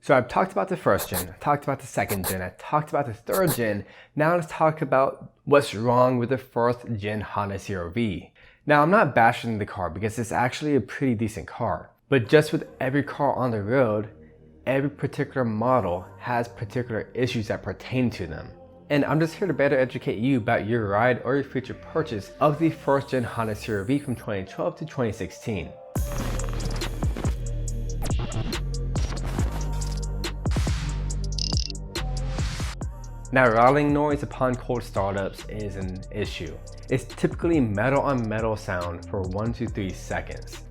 So I've talked about the first gen, I've talked about the second gen, I've talked about the third gen. Now let's talk about what's wrong with the first gen Honda CRV. Now I'm not bashing the car because it's actually a pretty decent car. But just with every car on the road, every particular model has particular issues that pertain to them. And I'm just here to better educate you about your ride or your future purchase of the first gen Honda CRV from 2012 to 2016. Now, rattling noise upon cold startups is an issue. It's typically metal on metal sound for 1 to 3 seconds.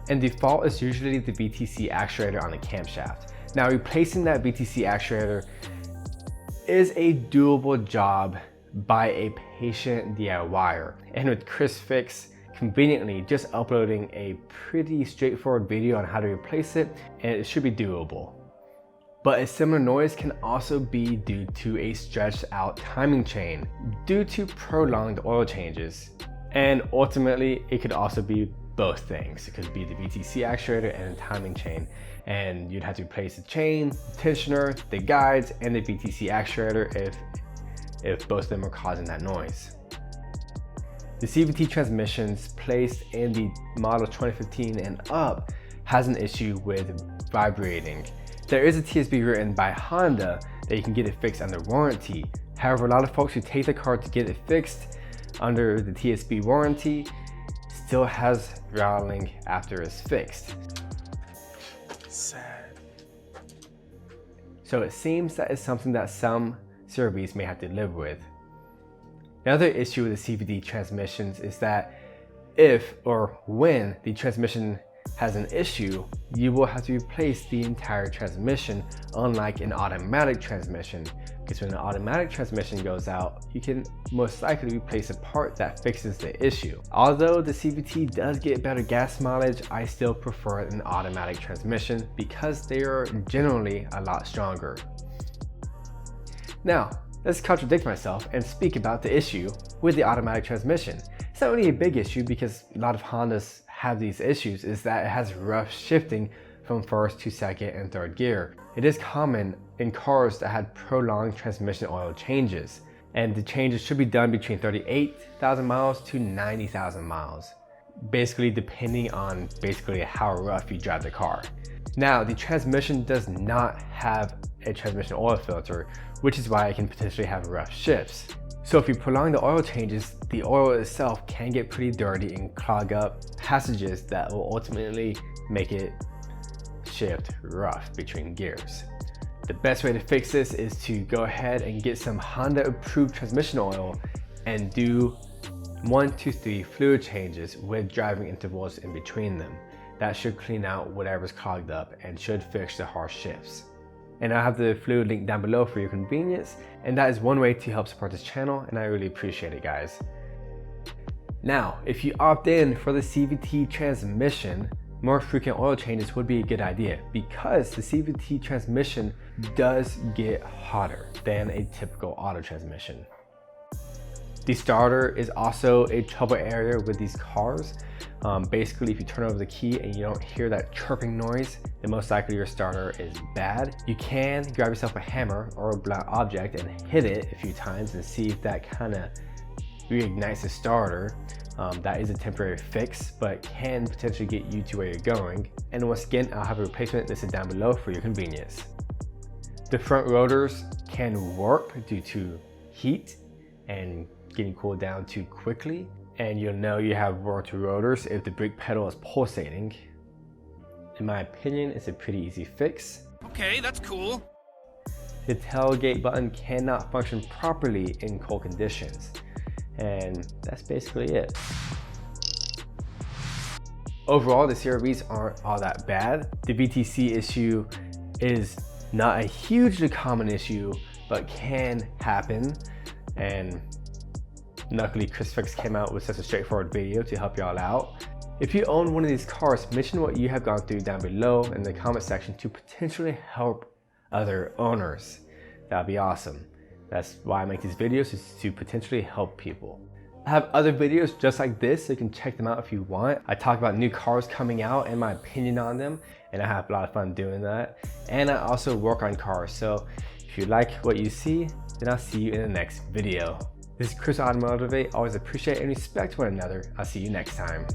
And the fault is usually the VTC actuator on the camshaft. Now, replacing that VTC actuator is a doable job by a patient DIYer. And with Chris Fix conveniently just uploading a pretty straightforward video on how to replace it, and it should be doable. But a similar noise can also be due to a stretched out timing chain due to prolonged oil changes. And ultimately, it could also be both things. It could be the VTC actuator and the timing chain, and you'd have to replace the chain, the tensioner, the guides, and the VTC actuator if both of them are causing that noise. The CVT transmissions placed in the model 2015 and up has an issue with vibrating. There is a TSB written by Honda that you can get it fixed under warranty. However, a lot of folks who take the car to get it fixed under the TSB warranty still has rattling after it's fixed. Sad. So it seems that is something that some CRVs may have to live with. Another issue with the CVT transmissions is that if or when the transmission has an issue, you will have to replace the entire transmission, unlike an automatic transmission. Because when an automatic transmission goes out, you can most likely replace a part that fixes the issue. Although the CVT does get better gas mileage, I still prefer an automatic transmission because they are generally a lot stronger. Now, let's contradict myself and speak about the issue with the automatic transmission. It's not really a big issue because a lot of Hondas have these issues, is that it has rough shifting from first to second and third gear. It is common in cars that had prolonged transmission oil changes, and the changes should be done between 38,000 miles to 90,000 miles, basically depending on how rough you drive the car. Now, the transmission does not have a transmission oil filter, which is why it can potentially have rough shifts. So if you prolong the oil changes, the oil itself can get pretty dirty and clog up passages that will ultimately make it shift rough between gears. The best way to fix this is to go ahead and get some Honda approved transmission oil and do 1 to 3 fluid changes with driving intervals in between them. That should clean out whatever's clogged up and should fix the harsh shifts. And I'll have the fluid link down below for your convenience, and that is one way to help support this channel, and I really appreciate it, guys. Now, if you opt in for the CVT transmission, more frequent oil changes would be a good idea because the CVT transmission does get hotter than a typical auto transmission. The starter is also a trouble area with these cars. Basically, if you turn over the key and you don't hear that chirping noise, then most likely your starter is bad. You can grab yourself a hammer or a blunt object and hit it a few times and see if that kind of reignites the starter. That is a temporary fix, but can potentially get you to where you're going. And once again, I'll have a replacement listed down below for your convenience. The front rotors can warp due to heat and getting cooled down too quickly. And you'll know you have warped rotors if the brake pedal is pulsating. In my opinion, it's a pretty easy fix. Okay, that's cool. The tailgate button cannot function properly in cold conditions. And that's basically it. Overall, the CRVs aren't all that bad. The VTC issue is not a hugely common issue, but can happen. And luckily, Chris Fix came out with such a straightforward video to help y'all out. If you own one of these cars, mention what you have gone through down below in the comment section to potentially help other owners. That'd be awesome. That's why I make these videos, is to potentially help people. I have other videos just like this, so you can check them out if you want. I talk about new cars coming out and my opinion on them, and I have a lot of fun doing that. And I also work on cars, so if you like what you see, then I'll see you in the next video. This is Chris AutoMotivate. Always appreciate and respect one another. I'll see you next time.